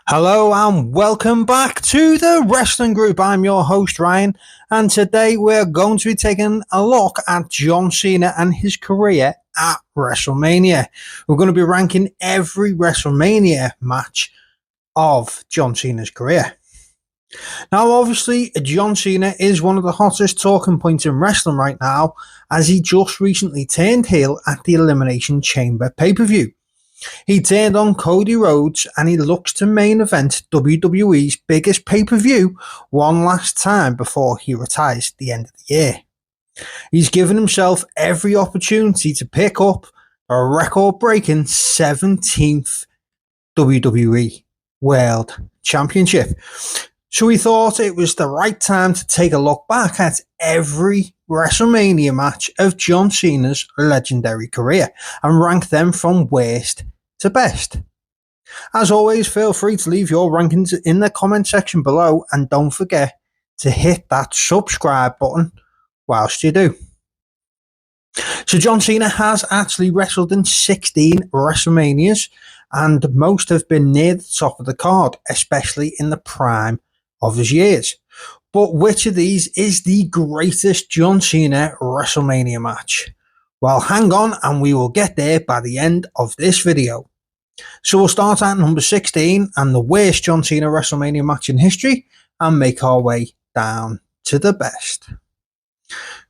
Hello and welcome back to the Wrestling Group. I'm your host Ryan, and today we're going to be taking a look at John Cena and his career at Wrestlemania. We're going to be ranking every Wrestlemania match of John Cena's career. Now, obviously, John Cena is one of the hottest talking points in wrestling right now, as he just recently turned heel at the Elimination Chamber pay-per-view. He turned on Cody Rhodes and he looks to main event WWE's biggest pay-per-view one last time before he retires at the end of the year. He's given himself every opportunity to pick up a record-breaking 17th WWE World Championship. So he thought it was the right time to take a look back at every WrestleMania match of John Cena's legendary career and rank them from worst to best. As always, feel free to leave your rankings in the comment section below, and don't forget to hit that subscribe button whilst you do. So John Cena has actually wrestled in 16 WrestleManias, and most have been near the top of the card, especially in the prime of his years. But which of these is the greatest John Cena WrestleMania match? Well, hang on and we will get there by the end of this video. So we'll start at number 16 and the worst John Cena WrestleMania match in history, and make our way down to the best.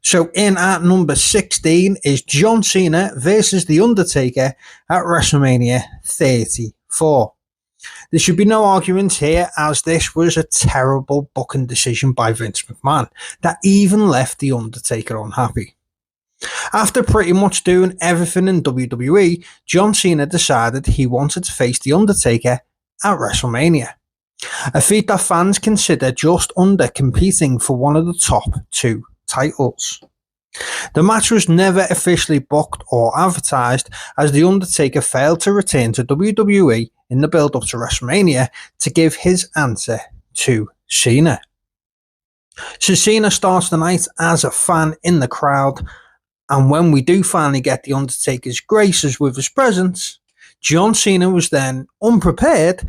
So in at number 16 is John Cena versus The Undertaker at WrestleMania 34. There should be no arguments here, as this was a terrible booking decision by Vince McMahon that even left The Undertaker unhappy. After pretty much doing everything in WWE, John Cena decided he wanted to face The Undertaker at WrestleMania, a feat that fans consider just under competing for one of the top two titles. The match was never officially booked or advertised, as The Undertaker failed to return to WWE in the build-up to WrestleMania to give his answer to Cena. So Cena starts the night as a fan in the crowd, and when we do finally get The Undertaker's graces with his presence, John Cena was then unprepared,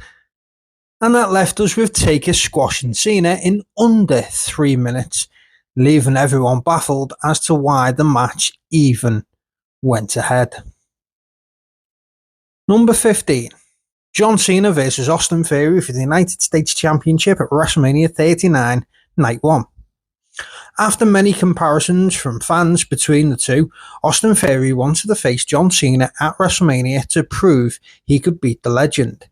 and that left us with Taker squashing Cena in under 3 minutes, leaving everyone baffled as to why the match even went ahead. Number 15. John Cena vs Austin Theory for the United States Championship at WrestleMania 39, Night 1. After many comparisons from fans between the two, Austin Theory wanted to face John Cena at WrestleMania to prove he could beat the legend.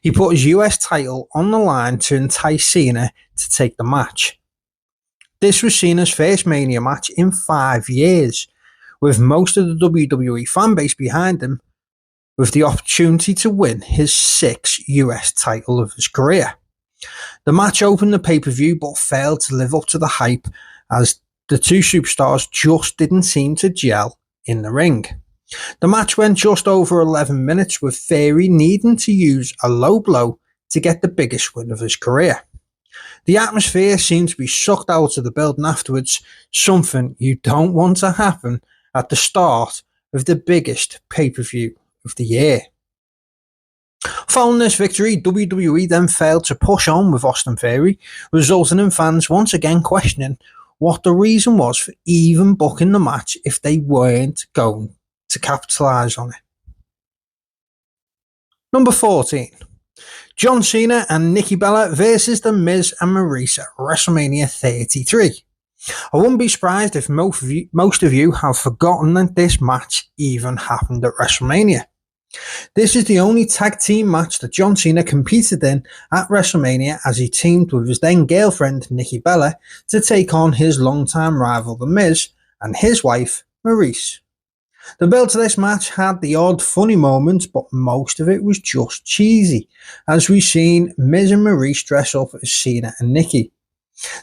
He put his US title on the line to entice Cena to take the match. This was Cena's first Mania match in 5 years, with most of the WWE fanbase behind him, with the opportunity to win his 6th US title of his career. The match opened the pay-per-view but failed to live up to the hype, as the two superstars just didn't seem to gel in the ring. The match went just over 11 minutes, with Theory needing to use a low blow to get the biggest win of his career. The atmosphere seemed to be sucked out of the building afterwards, something you don't want to happen at the start of the biggest pay-per-view of the year. Following this victory, WWE then failed to push on with Austin Theory, resulting in fans once again questioning what the reason was for even booking the match if they weren't going to capitalise on it. Number 14. John Cena and Nikki Bella versus The Miz and Maurice at WrestleMania 33. I wouldn't be surprised if most of you have forgotten that this match even happened at WrestleMania. This is the only tag team match that John Cena competed in at WrestleMania, as he teamed with his then girlfriend Nikki Bella to take on his longtime rival The Miz and his wife Maurice. The build to this match had the odd funny moments, but most of it was just cheesy, as we've seen Miz and Maurice dress up as Cena and Nikki.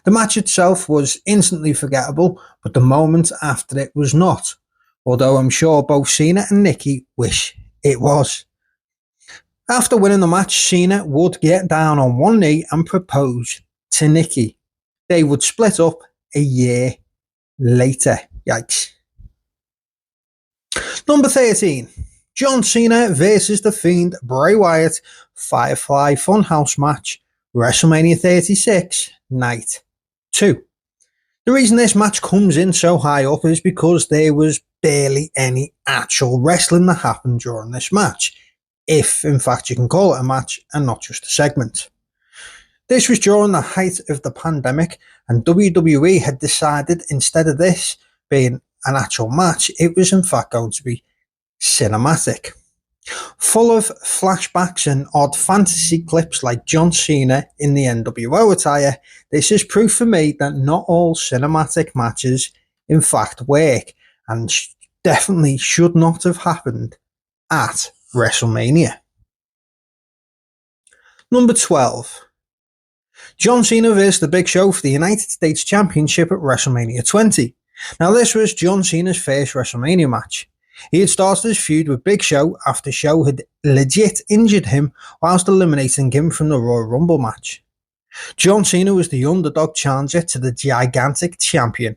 The match itself was instantly forgettable, but the moment after it was not, although I'm sure both Cena and Nikki wish it was. After winning the match, Cena would get down on one knee and propose to Nikki. They would split up a year later. Yikes. Number 13. John Cena versus The Fiend Bray Wyatt Firefly Funhouse match, WrestleMania 36, Night 2. The reason this match comes in so high up is because there was barely any actual wrestling that happened during this match, if in fact you can call it a match and not just a segment. This was during the height of the pandemic, and WWE had decided instead of this being an actual match, it was in fact going to be cinematic. Full of flashbacks and odd fantasy clips like John Cena in the NWO attire, this is proof for me that not all cinematic matches in fact work, and definitely should not have happened at WrestleMania. Number 12. John Cena vs The Big Show for the United States Championship at WrestleMania 20. Now this was John Cena's first WrestleMania match. He had started his feud with Big Show after Show had legit injured him whilst eliminating him from the Royal Rumble match. John Cena was the underdog challenger to the gigantic champion,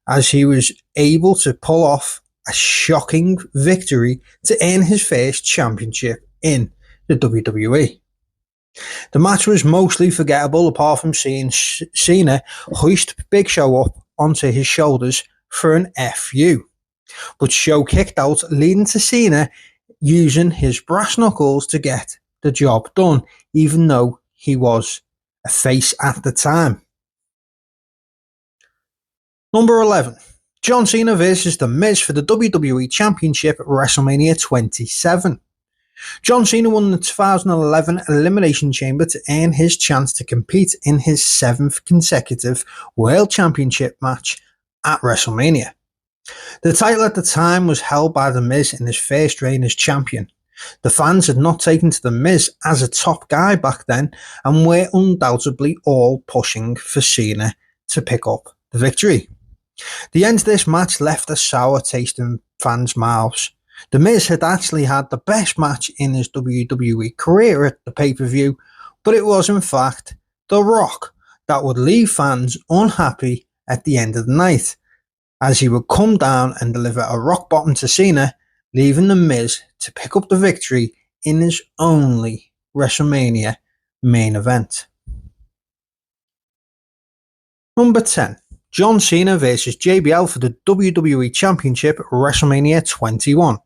as he was able to pull off a shocking victory to earn his first championship in the WWE. The match was mostly forgettable apart from seeing Cena hoist Big Show up onto his shoulders for an FU. But Show kicked out, leading to Cena using his brass knuckles to get the job done, even though he was a face at the time. Number 11. John Cena vs The Miz for the WWE Championship at WrestleMania 27. John Cena won the 2011 Elimination Chamber to earn his chance to compete in his 7th consecutive World Championship match at WrestleMania. The title at the time was held by The Miz in his first reign as champion. The fans had not taken to The Miz as a top guy back then and were undoubtedly all pushing for Cena to pick up the victory. The end of this match left a sour taste in fans' mouths. The Miz had actually had the best match in his WWE career at the pay-per-view, but it was in fact The Rock that would leave fans unhappy at the end of the night, as he would come down and deliver a rock bottom to Cena, leaving The Miz to pick up the victory in his only WrestleMania main event. Number 10. John Cena vs JBL for the WWE Championship at WrestleMania 21.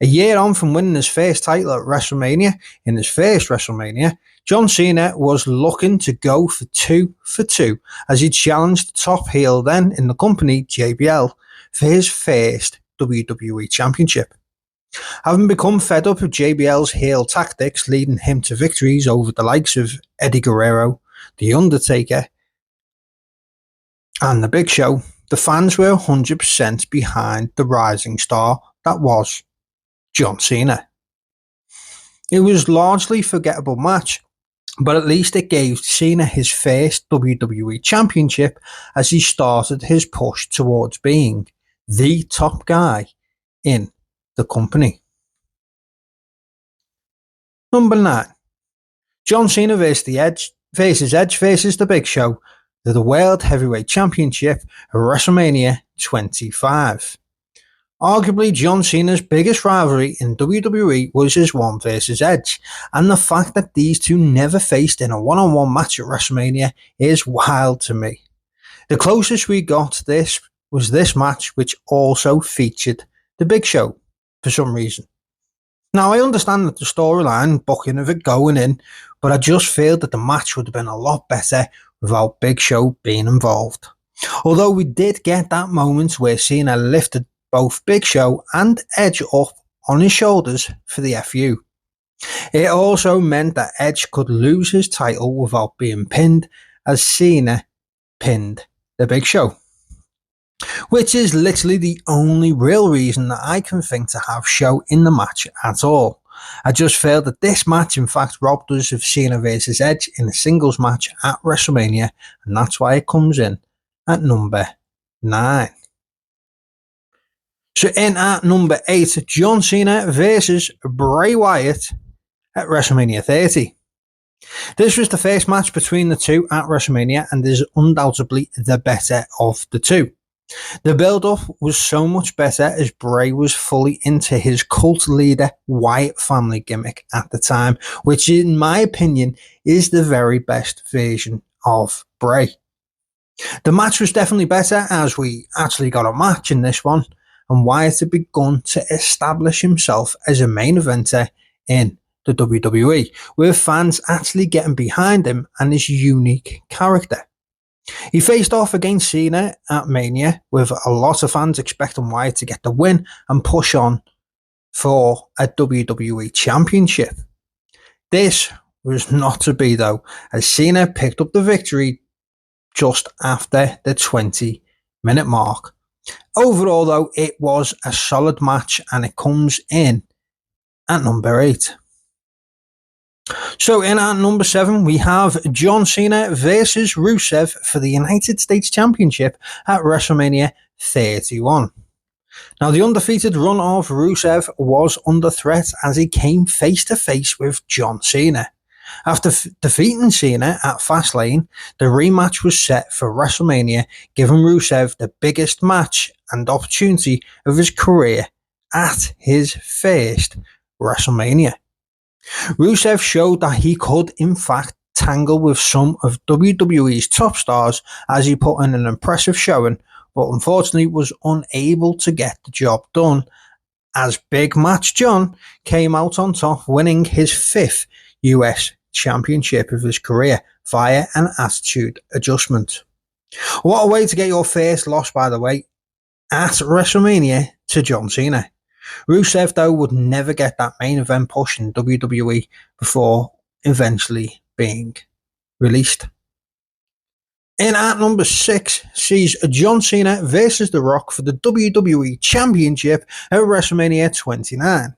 A year on from winning his first title at WrestleMania, in his first WrestleMania, John Cena was looking to go for 2 for 2 as he challenged the top heel then in the company, JBL, for his first WWE Championship. Having become fed up of JBL's heel tactics leading him to victories over the likes of Eddie Guerrero, The Undertaker, and The Big Show, the fans were 100% behind the rising star that was John Cena. It was largely a forgettable match, but at least it gave Cena his first WWE Championship as he started his push towards being the top guy in the company. Number 9. John Cena versus Edge versus The Big Show for the World Heavyweight Championship at WrestleMania 25. Arguably, John Cena's biggest rivalry in WWE was his 1 versus Edge, and the fact that these two never faced in a one-on-one match at WrestleMania is wild to me. The closest we got to this was this match, which also featured The Big Show for some reason. Now, I understand that the storyline booking of it going in, but I just feel that the match would have been a lot better without Big Show being involved. Although we did get that moment where Cena lifted both Big Show and Edge up on his shoulders for the FU. It also meant that Edge could lose his title without being pinned, as Cena pinned the Big Show. Which is literally the only real reason that I can think to have Show in the match at all. I just feel that this match in fact robbed us of Cena vs Edge in a singles match at WrestleMania, and that's why it comes in at number 9. So in at number 8, John Cena versus Bray Wyatt at WrestleMania 30. This was the first match between the two at WrestleMania and is undoubtedly the better of the two. The build-up was so much better as Bray was fully into his cult leader Wyatt family gimmick at the time, which in my opinion is the very best version of Bray. The match was definitely better as we actually got a match in this one, and Wyatt had begun to establish himself as a main eventer in the WWE, with fans actually getting behind him and his unique character. He faced off against Cena at Mania, with a lot of fans expecting Wyatt to get the win and push on for a WWE Championship. This was not to be though, as Cena picked up the victory just after the 20-minute mark. Overall though, it was a solid match and it comes in at number 8. So in at number 7, we have John Cena versus Rusev for the United States Championship at WrestleMania 31. Now, the undefeated run of Rusev was under threat as he came face to face with John Cena. After defeating Cena at Fastlane, the rematch was set for WrestleMania, giving Rusev the biggest match and opportunity of his career at his first WrestleMania. Rusev showed that he could in fact tangle with some of WWE's top stars as he put in an impressive showing, but unfortunately was unable to get the job done as Big Match John came out on top, winning his 5th US Championship of his career via an attitude adjustment. What a way to get your first loss, by the way, at WrestleMania to John Cena. Rusev, though, would never get that main event push in WWE before eventually being released. In at number 6 sees John Cena versus The Rock for the WWE Championship at WrestleMania 29.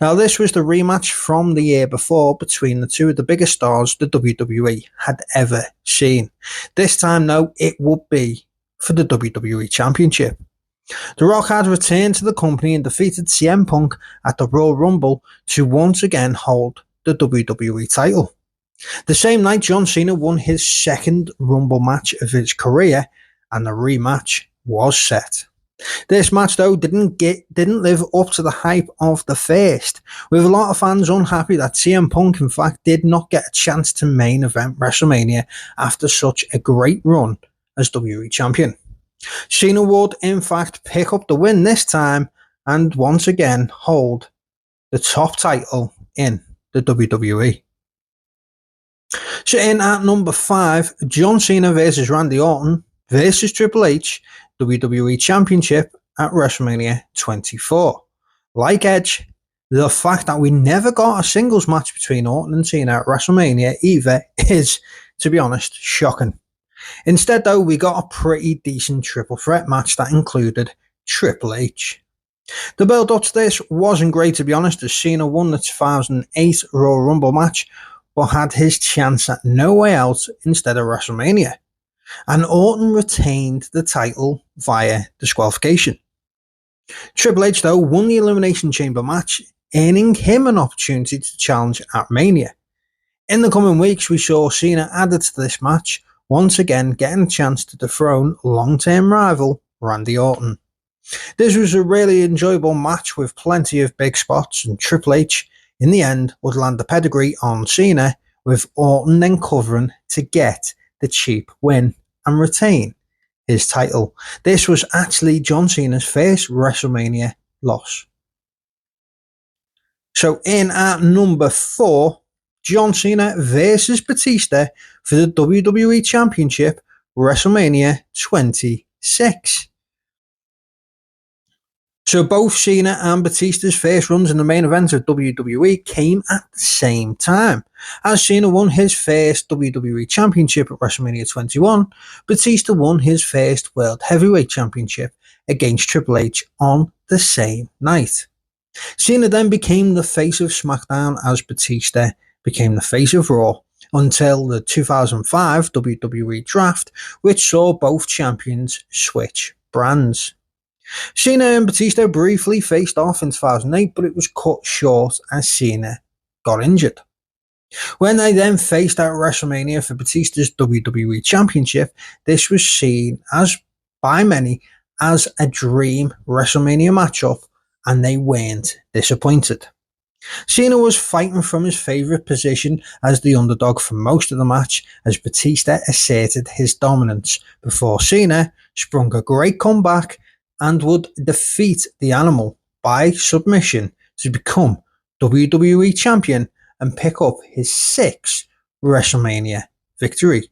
Now, this was the rematch from the year before between the two of the biggest stars the WWE had ever seen. This time, though, it would be for the WWE Championship. The Rock had returned to the company and defeated CM Punk at the Royal Rumble to once again hold the WWE title. The same night, John Cena won his 2nd Rumble match of his career, and the rematch was set. This match, though, didn't live up to the hype of the first, with a lot of fans unhappy that CM Punk, in fact, did not get a chance to main event WrestleMania after such a great run as WWE Champion. Cena would, in fact, pick up the win this time and once again hold the top title in the WWE. So in at number 5, John Cena versus Randy Orton versus Triple H, WWE Championship at WrestleMania 24. Like Edge, the fact that we never got a singles match between Orton and Cena at WrestleMania either is, to be honest, shocking. Instead, though, we got a pretty decent triple threat match that included Triple H. The build up to this wasn't great, to be honest, as Cena won the 2008 Royal Rumble match, but had his chance at No Way Out instead of WrestleMania. And Orton retained the title via disqualification. Triple H, though, won the Elimination Chamber match, earning him an opportunity to challenge at Mania. In the coming weeks, we saw Cena added to this match, once again getting a chance to dethrone long-term rival Randy Orton. This was a really enjoyable match with plenty of big spots, and Triple H, in the end, would land the pedigree on Cena, with Orton then covering to get the cheap win and retain his title. This was actually John Cena's first WrestleMania loss. So in at number 4, John Cena versus Batista for the WWE Championship, WrestleMania 26. So both Cena and Batista's first runs in the main event of WWE came at the same time. As Cena won his first WWE Championship at WrestleMania 21, Batista won his first World Heavyweight Championship against Triple H on the same night. Cena then became the face of SmackDown as Batista became the face of Raw until the 2005 WWE Draft, which saw both champions switch brands. Cena and Batista briefly faced off in 2008, but it was cut short as Cena got injured. When they then faced at WrestleMania for Batista's WWE Championship, this was seen as, by many, as a dream WrestleMania matchup, and they weren't disappointed. Cena was fighting from his favourite position as the underdog for most of the match as Batista asserted his dominance before Cena sprung a great comeback and would defeat the Animal by submission to become WWE Champion and pick up his 6th WrestleMania victory.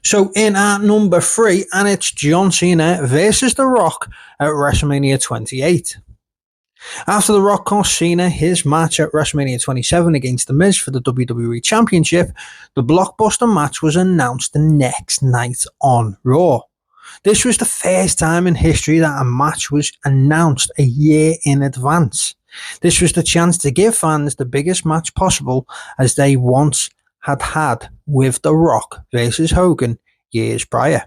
So in at number 3, and it's John Cena versus The Rock at WrestleMania 28. After The Rock cost Cena his match at WrestleMania 27 against The Miz for the WWE Championship, the blockbuster match was announced the next night on Raw. This was the first time in history that a match was announced a year in advance. This was the chance to give fans the biggest match possible, as they once had with The Rock versus Hogan years prior.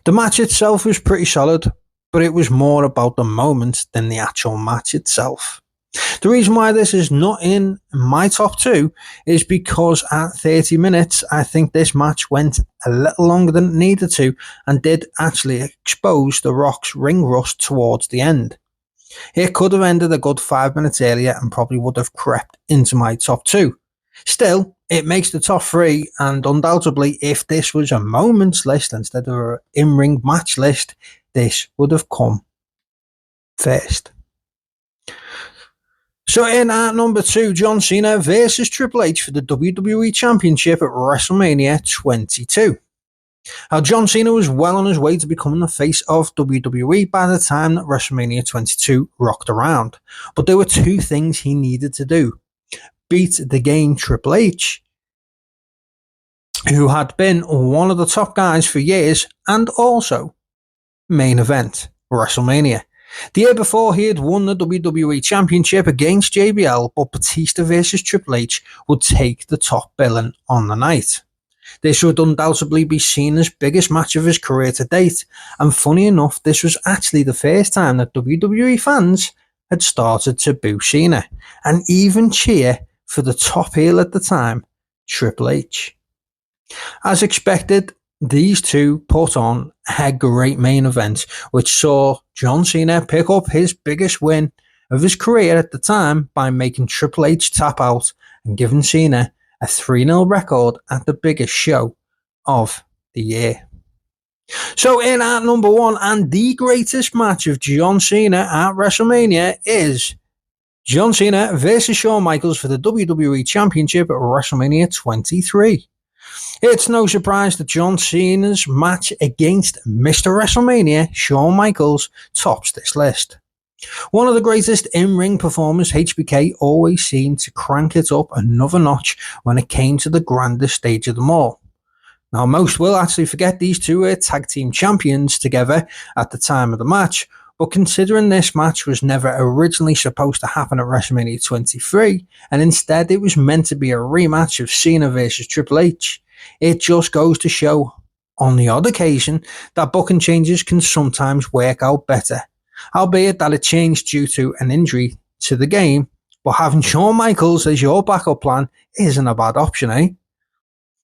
The match itself was pretty solid, but it was more about the moment than the actual match itself. The reason why this is not in my top 2 is because at 30 minutes, I think this match went a little longer than it needed to and did actually expose The Rock's ring rust towards the end. It could have ended a good 5 minutes earlier and probably would have crept into my top 2. Still, it makes the top 3, and undoubtedly, if this was a moments list instead of an in-ring match list, this would have come first. So in at number 2, John Cena versus Triple H for the WWE Championship at WrestleMania 22. Now, John Cena was well on his way to becoming the face of WWE by the time that WrestleMania 22 rocked around, but there were 2 things he needed to do. Beat the game Triple H, who had been one of the top guys for years, and also main event WrestleMania. The year before, he had won the WWE Championship against JBL, but Batista versus Triple H would take the top billing on the night. This would undoubtedly be Cena's biggest match of his career to date, and funny enough, this was actually the first time that WWE fans had started to boo Cena, and even cheer for the top heel at the time, Triple H. As expected, these two put on a great main event, which saw John Cena pick up his biggest win of his career at the time by making Triple H tap out and giving Cena a 3-0 record at the biggest show of the year. So in at number 1, and the greatest match of John Cena at WrestleMania, is John Cena versus Shawn Michaels for the WWE Championship at WrestleMania 23. It's no surprise that John Cena's match against Mr. WrestleMania, Shawn Michaels, tops this list. One of the greatest in-ring performers, HBK always seemed to crank it up another notch when it came to the grandest stage of them all. Now, most will actually forget these two were tag team champions together at the time of the match, but considering this match was never originally supposed to happen at WrestleMania 23, and instead it was meant to be a rematch of Cena versus Triple H, it just goes to show, on the odd occasion, that booking changes can sometimes work out better, albeit that it changed due to an injury to the game, but having Shawn Michaels as your backup plan isn't a bad option, eh?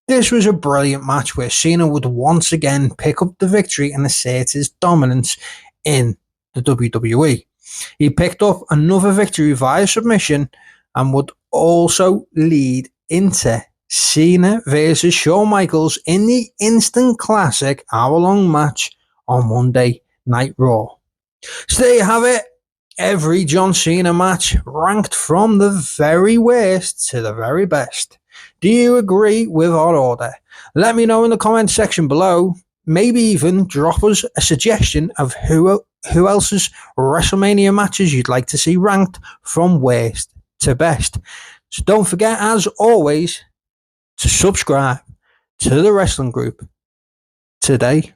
This was a brilliant match where Cena would once again pick up the victory and assert his dominance in the WWE. He picked up another victory via submission and would also lead into Cena versus Shawn Michaels in the instant classic hour-long match on Monday Night Raw. So there you have it. Every John Cena match ranked from the very worst to the very best. Do you agree with our order? Let me know in the comment section below. Maybe even drop us a suggestion of who else's WrestleMania matches you'd like to see ranked from worst to best. So don't forget, as always, to subscribe to the wrestling group today.